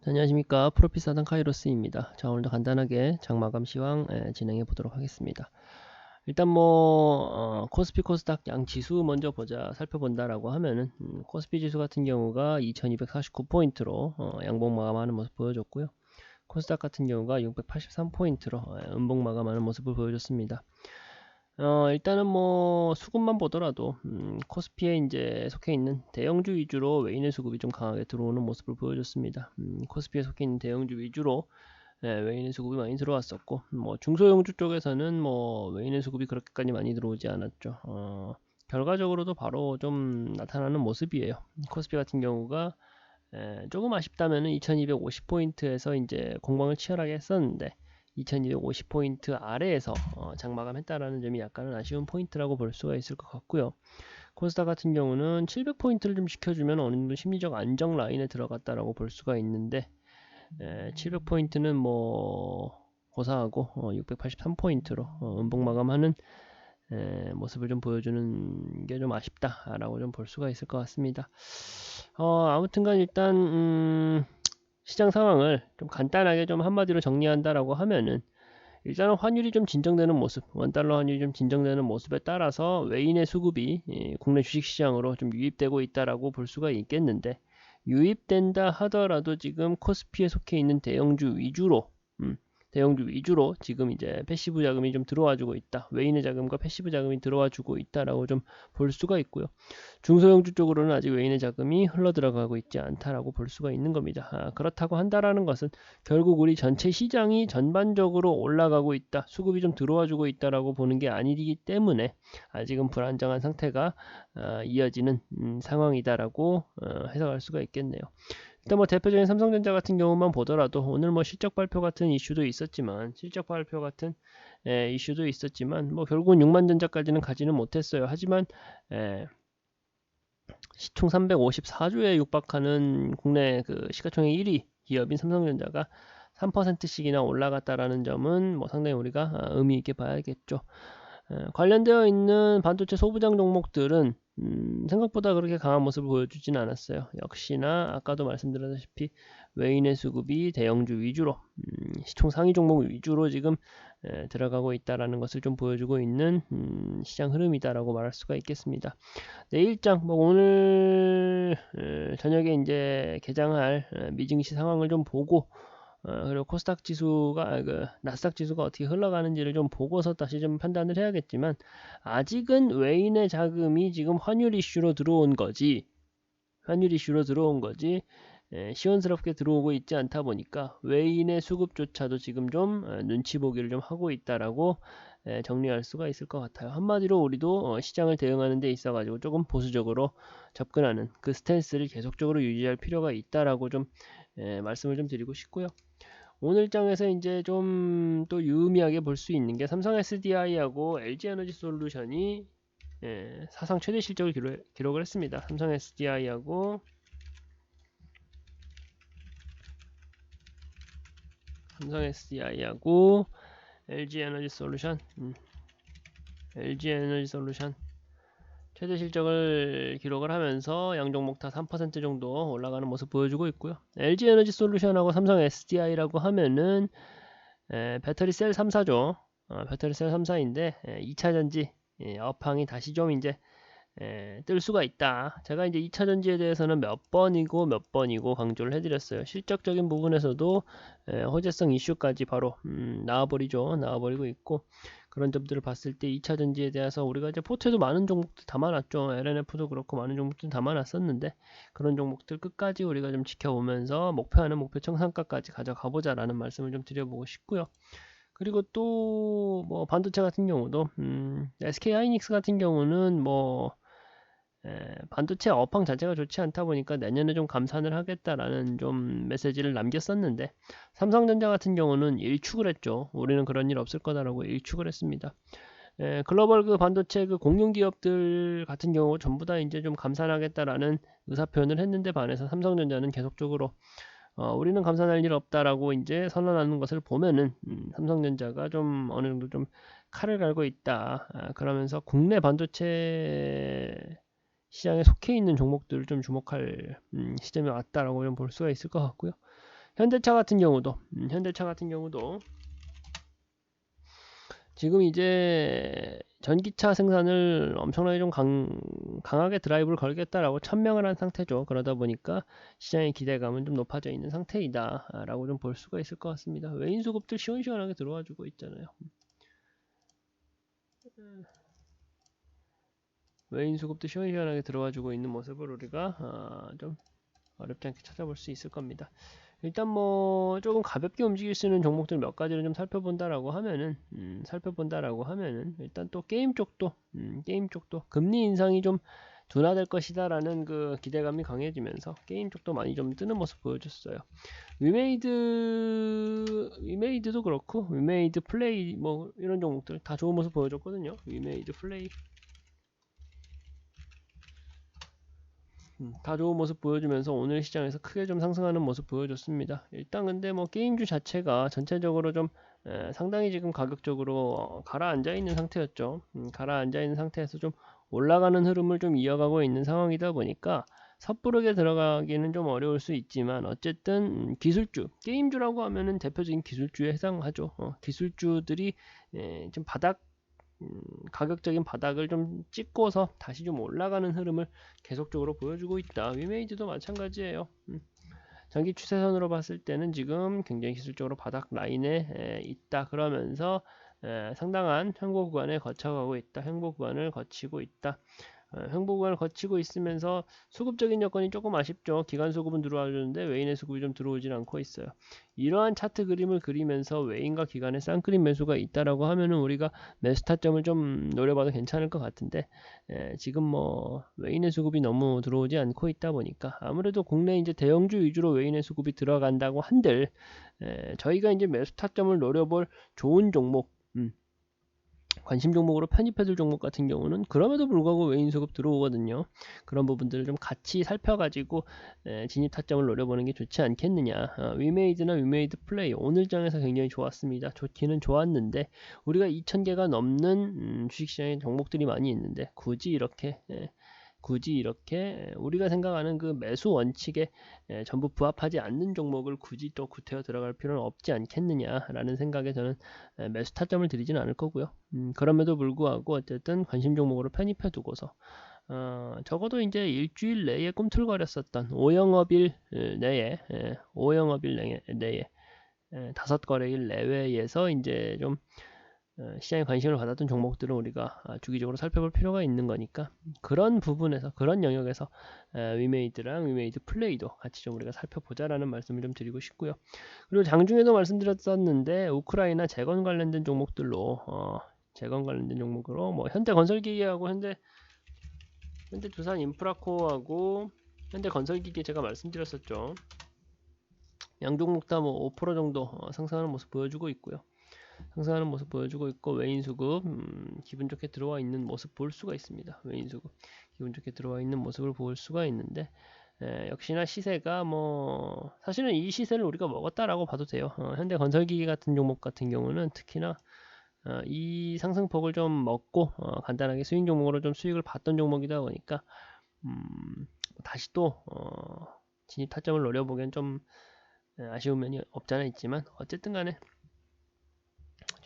안녕하십니까. 프로피사단 카이로스입니다. 자, 오늘도 간단하게 장마감 시황 진행해 보도록 하겠습니다. 일단 코스피 코스닥 양 지수 먼저 살펴본다라고 하면은 코스피 지수 같은 경우가 2249포인트로 양봉 마감하는 모습 보여줬고요. 코스닥 같은 경우가 683포인트로 음봉 마감하는 모습을 보여줬습니다. 일단은 수급만 보더라도 코스피에 이제 속해 있는 대형주 위주로 외인의 수급이 좀 강하게 들어오는 모습을 보여줬습니다. 코스피에 속해 있는 대형주 위주로 외인의 수급이 많이 들어왔었고, 중소형주 쪽에서는 외인의 수급이 그렇게까지 많이 들어오지 않았죠. 결과적으로도 바로 좀 나타나는 모습이에요. 코스피 같은 경우가 조금 아쉽다면은 2250포인트에서 이제 공방을 치열하게 했었는데 2250포인트 아래에서 장마감 했다라는 점이 약간은 아쉬운 포인트라고 볼 수가 있을 것 같고요. 코스닥 같은 경우는 700포인트를 좀 지켜주면 어느 정도 심리적 안정 라인에 들어갔다라고 볼 수가 있는데 700포인트는 고사하고 683포인트로 음봉 마감하는 모습을 좀 보여주는 게 좀 아쉽다라고 좀 볼 수가 있을 것 같습니다. 아무튼간 일단 시장 상황을 좀 간단하게 좀 한마디로 정리한다라고 하면은 일단은 환율이 좀 진정되는 모습, 원달러 환율이 좀 진정되는 모습에 따라서 외인의 수급이 국내 주식시장으로 좀 유입되고 있다라고 볼 수가 있겠는데, 유입된다 하더라도 지금 코스피에 속해 있는 대형주 위주로 지금 이제 패시브 자금이 좀 들어와주고 있다. 외인의 자금과 패시브 자금이 들어와주고 있다라고 좀 볼 수가 있고요. 중소형주 쪽으로는 아직 외인의 자금이 흘러 들어가고 있지 않다라고 볼 수가 있는 겁니다. 그렇다고 한다라는 것은 결국 우리 전체 시장이 전반적으로 올라가고 있다, 수급이 좀 들어와주고 있다라고 보는 게 아니기 때문에 아직은 불안정한 상태가 이어지는 상황이다라고 해석할 수가 있겠네요. 일단 대표적인 삼성전자 같은 경우만 보더라도 오늘 실적 발표 같은 이슈도 있었지만 결국은 6만 전자까지는 가지는 못했어요. 하지만 시총 354조에 육박하는 국내 그 시가총액 1위 기업인 삼성전자가 3%씩이나 올라갔다라는 점은 상당히 우리가 의미 있게 봐야겠죠. 관련되어 있는 반도체 소부장 종목들은 생각보다 그렇게 강한 모습을 보여주진 않았어요. 역시나 아까도 말씀드렸다시피 외인의 수급이 대형주 위주로 시총 상위 종목 위주로 지금 들어가고 있다라는 것을 좀 보여주고 있는 시장 흐름이다라고 말할 수가 있겠습니다. 내일장 오늘 저녁에 이제 개장할 미증시 상황을 좀 보고 그리고 코스닥 지수가 나스닥 지수가 어떻게 흘러가는지를 좀 보고서 다시 좀 판단을 해야겠지만, 아직은 외인의 자금이 지금 환율 이슈로 들어온 거지 시원스럽게 들어오고 있지 않다 보니까 외인의 수급조차도 지금 좀 눈치 보기를 좀 하고 있다라고 정리할 수가 있을 것 같아요. 한마디로 우리도 시장을 대응하는 데 있어 가지고 조금 보수적으로 접근하는 그 스탠스를 계속적으로 유지할 필요가 있다라고 좀 말씀을 좀 드리고 싶고요. 오늘 장에서 이제 좀 또 유의미하게 볼 수 있는 게 삼성 SDI하고 LG 에너지 솔루션이 사상 최대 실적을 기록을 했습니다. 삼성 SDI하고 LG 에너지 솔루션 최대 실적을 기록을 하면서 양 종목 다 3% 정도 올라가는 모습 보여주고 있고요. LG 에너지 솔루션하고 삼성 SDI라고 하면은 배터리 셀 3사죠. 배터리 셀 3사인데 2차 전지 업황이 다시 좀 이제 뜰 수가 있다. 제가 이제 2차 전지에 대해서는 몇 번이고 강조를 해드렸어요. 실적적인 부분에서도 호재성 이슈까지 바로 나와버리고 있고, 그런 점들을 봤을 때 2차 전지에 대해서 우리가 이제 포트에도 많은 종목들 담아놨죠. LNF도 그렇고 많은 종목들 담아놨었는데, 그런 종목들 끝까지 우리가 좀 지켜보면서 목표하는 목표청 상가까지 가져가보자라는 말씀을 좀 드려보고 싶고요. 그리고 또 반도체 같은 경우도 SK 하이닉스 같은 경우는 반도체 업황 자체가 좋지 않다 보니까 내년에 좀 감산을 하겠다라는 좀 메시지를 남겼었는데, 삼성전자 같은 경우는 일축을 했죠. 우리는 그런 일 없을 거다라고 일축을 했습니다. 글로벌 그 반도체 그 공룡 기업들 같은 경우 전부 다 이제 좀 감산하겠다라는 의사 표현을 했는데 반해서 삼성전자는 계속적으로 우리는 감산할 일 없다라고 이제 선언하는 것을 보면은 삼성전자가 좀 어느 정도 좀 칼을 갈고 있다. 그러면서 국내 반도체 시장에 속해 있는 종목들을 좀 주목할 시점이 왔다라고 좀 볼 수가 있을 것 같고요. 현대차 같은 경우도 지금 이제 전기차 생산을 엄청나게 좀 강하게 드라이브를 걸겠다라고 천명을 한 상태죠. 그러다 보니까 시장의 기대감은 좀 높아져 있는 상태이다 라고 좀 볼 수가 있을 것 같습니다. 외인 수급들 시원시원하게 들어와 주고 있잖아요. 외인 수급도 시원시원하게 들어와 주고 있는 모습을 우리가 좀 어렵지 않게 찾아볼 수 있을 겁니다. 일단 뭐 조금 가볍게 움직일 수 있는 종목들 몇 가지를 좀 살펴본다라고 하면은 일단 또 게임 쪽도 금리 인상이 좀 둔화될 것이다라는 그 기대감이 강해지면서 게임 쪽도 많이 좀 뜨는 모습 보여줬어요. 위메이드도 그렇고 위메이드 플레이 뭐 이런 종목들 다 좋은 모습 보여줬거든요. 위메이드 플레이 다 좋은 모습 보여주면서 오늘 시장에서 크게 좀 상승하는 모습 보여줬습니다. 일단 근데 뭐 게임주 자체가 전체적으로 좀 상당히 지금 가격적으로 가라앉아 있는 상태였죠. 가라앉아 있는 상태에서 좀 올라가는 흐름을 좀 이어가고 있는 상황이다 보니까 섣부르게 들어가기는 좀 어려울 수 있지만 어쨌든 기술주, 게임주라고 하면은 대표적인 기술주에 해당하죠. 기술주들이 좀 가격적인 바닥을 좀 찍고서 다시 좀 올라가는 흐름을 계속적으로 보여주고 있다. 위메이드도 마찬가지예요. 장기 추세선으로 봤을 때는 지금 굉장히 기술적으로 바닥 라인에 있다. 그러면서 상당한 횡보 구간을 거쳐가고 있다. 횡보 구간을 거치고 있다. 횡보 구간을 거치고 있으면서 수급적인 여건이 조금 아쉽죠. 기관 수급은 들어와 주는데 외인의 수급이 좀 들어오질 않고 있어요. 이러한 차트 그림을 그리면서 외인과 기관의 쌍끌림 매수가 있다라고 하면은 우리가 매수 타점을 좀 노려봐도 괜찮을 것 같은데 지금 뭐 외인의 수급이 너무 들어오지 않고 있다 보니까 아무래도 국내 이제 대형주 위주로 외인의 수급이 들어간다고 한들 저희가 이제 매수 타점을 노려볼 좋은 종목 관심 종목으로 편입해둘 종목 같은 경우는 그럼에도 불구하고 외인 수급 들어오거든요. 그런 부분들을 좀 같이 살펴가지고 진입 타점을 노려보는 게 좋지 않겠느냐. 위메이드나 위메이드 플레이 오늘 장에서 굉장히 좋았습니다. 좋기는 좋았는데 우리가 2,000개가 넘는 주식시장에 종목들이 많이 있는데 굳이 이렇게 우리가 생각하는 그 매수 원칙에 전부 부합하지 않는 종목을 굳이 또 구태여 들어갈 필요는 없지 않겠느냐라는 생각에 저는 매수 타점을 드리지는 않을 거고요. 그럼에도 불구하고 어쨌든 관심 종목으로 편입해 두고서 적어도 이제 일주일 내에 꿈틀거렸었던 5영업일 내에 5거래일 내외에서 이제 좀 시장에 관심을 받았던 종목들은 우리가 주기적으로 살펴볼 필요가 있는 거니까 그런 부분에서 그런 영역에서 위메이드랑 위메이드 플레이도 같이 좀 우리가 살펴보자라는 말씀을 좀 드리고 싶고요. 그리고 장중에도 말씀드렸었는데 우크라이나 재건 관련된 종목들로 뭐 현대건설기계하고 현대두산 인프라코어하고 현대건설기계 제가 말씀드렸었죠. 양종목 다 뭐 5% 정도 상승하는 모습 보여주고 있고요. 상승하는 모습 보여주고 있고 외인 수급 기분 좋게 들어와 있는 모습 볼 수가 있습니다. 외인 수급 기분 좋게 들어와 있는 모습을 볼 수가 있는데 역시나 시세가 뭐 사실은 이 시세를 우리가 먹었다라고 봐도 돼요. 현대건설기계 같은 종목 같은 경우는 특히나 이 상승폭을 좀 먹고 간단하게 스윙 종목으로 좀 수익을 봤던 종목이다 보니까 다시 또 진입 타점을 노려보기엔 좀 아쉬운 면이 없잖아 있지만 어쨌든 간에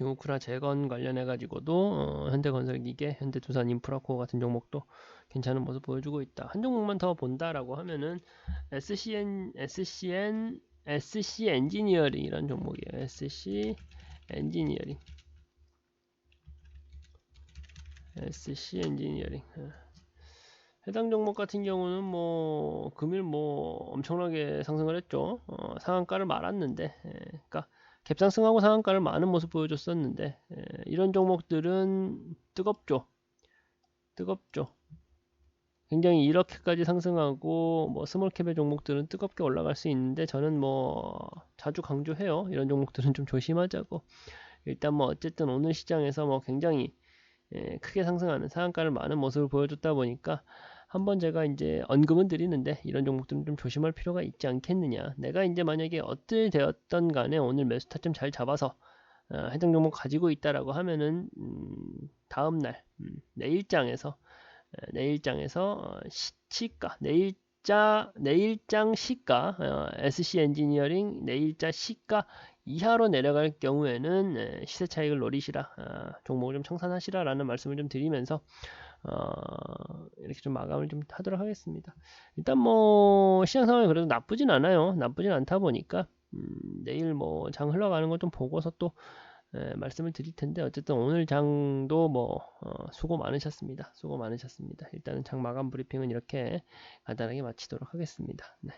우크라 재건 관련해 가지고도 현대건설기계, 현대두산인프라코어 같은 종목도 괜찮은 모습 보여주고 있다. 한 종목만 더 본다라고 하면은 SC 엔지니어링 이런 종목이에요. SC 엔지니어링 해당 종목 같은 경우는 뭐 금일 뭐 엄청나게 상승을 했죠. 상한가를 말았는데 그러니까 갭상승하고 상한가를 많은 모습 보여줬었는데 이런 종목들은 뜨겁죠. 굉장히 이렇게까지 상승하고 뭐 스몰캡의 종목들은 뜨겁게 올라갈 수 있는데 저는 뭐 자주 강조해요. 이런 종목들은 좀 조심하자고. 일단 뭐 어쨌든 오늘 시장에서 뭐 굉장히 크게 상승하는 상한가를 많은 모습을 보여줬다 보니까 한번 제가 이제 언급은 드리는데 이런 종목들은 좀 조심할 필요가 있지 않겠느냐. 내가 이제 만약에 어떻게 되었던 간에 오늘 매수 타점 잘 잡아서 해당 종목 가지고 있다라고 하면은 내일장에서 시치가 내일장 내일장 시가 SC 엔지니어링 내일자 시가 이하로 내려갈 경우에는 시세 차익을 노리시라, 종목을 좀 청산하시라 라는 말씀을 좀 드리면서 이렇게 좀 마감을 좀 하도록 하겠습니다. 일단 뭐 시장 상황이 그래도 나쁘진 않아요. 나쁘진 않다 보니까 내일 뭐 장 흘러가는 거 좀 보고서 또 말씀을 드릴 텐데, 어쨌든 오늘 장도 뭐 수고 많으셨습니다. 수고 많으셨습니다. 일단은 장 마감 브리핑은 이렇게 간단하게 마치도록 하겠습니다. 네.